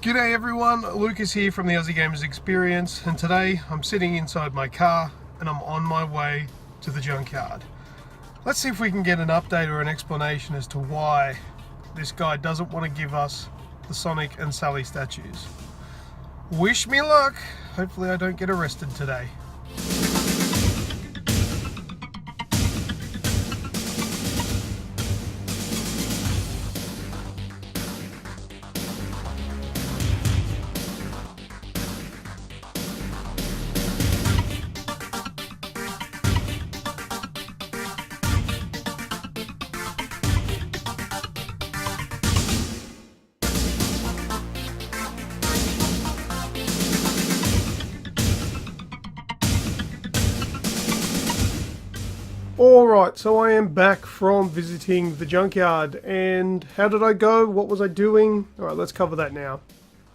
G'day everyone, Lucas here from the Aussie Gamers Experience, and today I'm sitting inside my car and I'm on my way to the junkyard. Let's see if we can get an update or an explanation as to why this guy doesn't want to give us the Sonic and Sally statues. Wish me luck, hopefully I don't get arrested today. Alright, so I am back from visiting the junkyard, and how did I go? What was I doing? Alright, let's cover that now.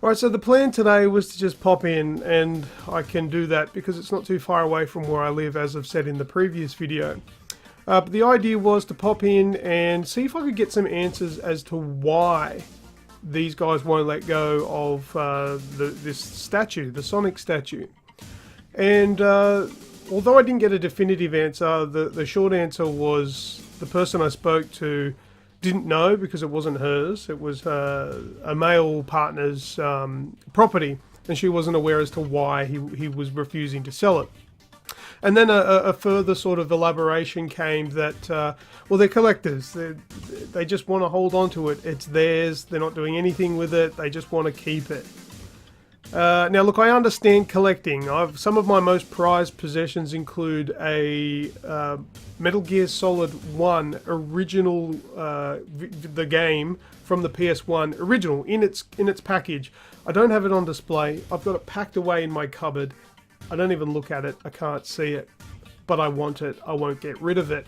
Alright, so the plan today was to just pop in, and I can do that because it's not too far away from where I live, as I've said in the previous video. But the idea was to pop in and see if I could get some answers as to why these guys won't let go of this statue, the Sonic statue. And although I didn't get a definitive answer, the short answer was the person I spoke to didn't know because it wasn't hers. It was a male partner's property, and she wasn't aware as to why he was refusing to sell it. And then a further sort of elaboration came that, well, they're collectors. They just want to hold on to it. It's theirs. They're not doing anything with it. They just want to keep it. Now look, I understand collecting. Some of my most prized possessions include a Metal Gear Solid 1 original, the game from the PS1, original in its package. I don't have it on display. I've got it packed away in my cupboard. I don't even look at it. I can't see it, but I want it. I won't get rid of it.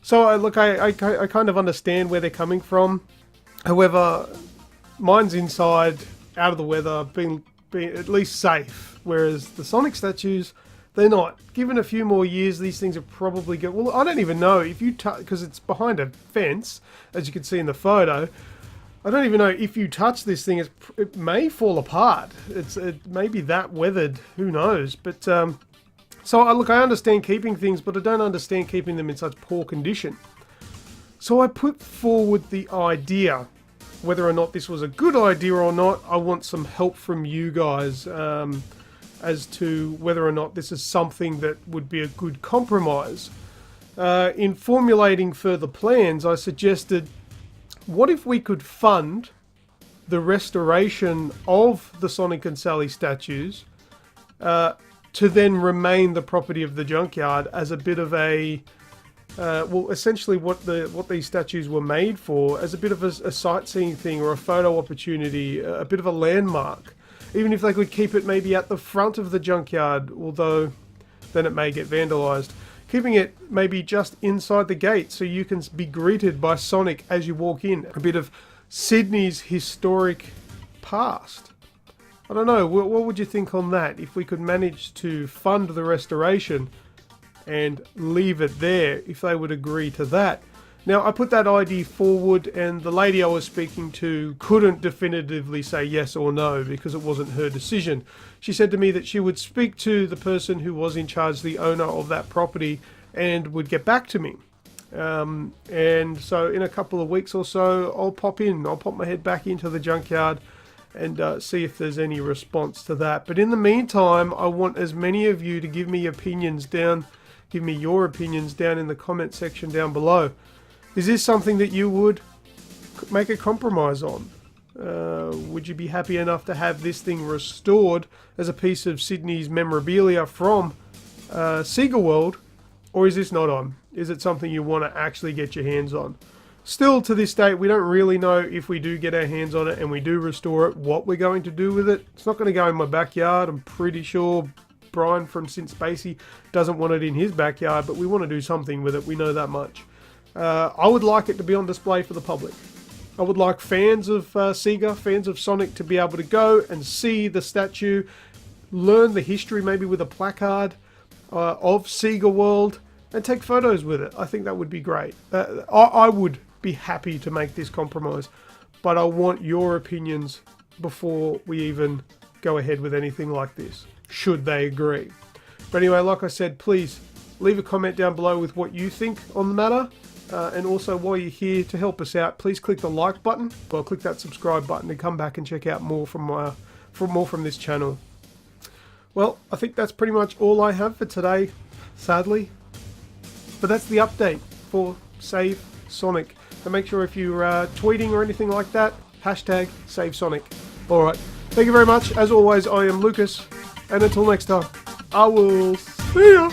So look, I kind of understand where they're coming from. However, mine's inside, out of the weather, being at least safe, whereas the Sonic statues, they're not. Given a few more years, these things are probably good. Well, I don't even know if you touch, because it's behind a fence, as you can see in the photo. I don't even know if you touch this thing, it may fall apart. It may be that weathered, who knows? But so look, I understand keeping things, but I don't understand keeping them in such poor condition. So I put forward the idea. Whether or not this was a good idea or not, I want some help from you guys as to whether or not this is something that would be a good compromise. In formulating further plans, I suggested, what if we could fund the restoration of the Sonic and Sally statues to then remain the property of the junkyard as a bit of a well, essentially what these statues were made for, as a bit of a sightseeing thing or a photo opportunity, a bit of a landmark. Even if they could keep it maybe at the front of the junkyard, although then it may get vandalised. Keeping it maybe just inside the gate so you can be greeted by Sonic as you walk in. A bit of Sydney's historic past. I don't know, what would you think on that? If we could manage to fund the restoration and leave it there, if they would agree to that. Now, I put that idea forward, and the lady I was speaking to couldn't definitively say yes or no because it wasn't her decision. She said to me that she would speak to the person who was in charge, the owner of that property, and would get back to me. And so in a couple of weeks or so, I'll pop my head back into the junkyard and see if there's any response to that. But in the meantime, I want as many of you to give me your opinions down in the comment section down below. Is this something that you would make a compromise on? Would you be happy enough to have this thing restored as a piece of Sydney's memorabilia from Sega World? Or is this not on? Is it something you want to actually get your hands on? Still, to this date, we don't really know if we do get our hands on it and we do restore it, what we're going to do with it. It's not going to go in my backyard. I'm pretty sure Brian from Synth Spacey doesn't want it in his backyard, but we want to do something with it. We know that much. I would like it to be on display for the public. I would like fans of Sega, fans of Sonic, to be able to go and see the statue, learn the history maybe with a placard of Sega World, and take photos with it. I think that would be great. I would be happy to make this compromise, but I want your opinions before we even go ahead with anything like this, should they agree. But anyway, like I said, please leave a comment down below with what you think on the matter. And also, while you're here, to help us out, please click the like button, or click that subscribe button to come back and check out more from this channel. Well, I think that's pretty much all I have for today, sadly. But that's the update for Save Sonic. So make sure if you're tweeting or anything like that, hashtag Save Sonic. Alright, thank you very much. As always, I am Lucas, and until next time, I will see ya!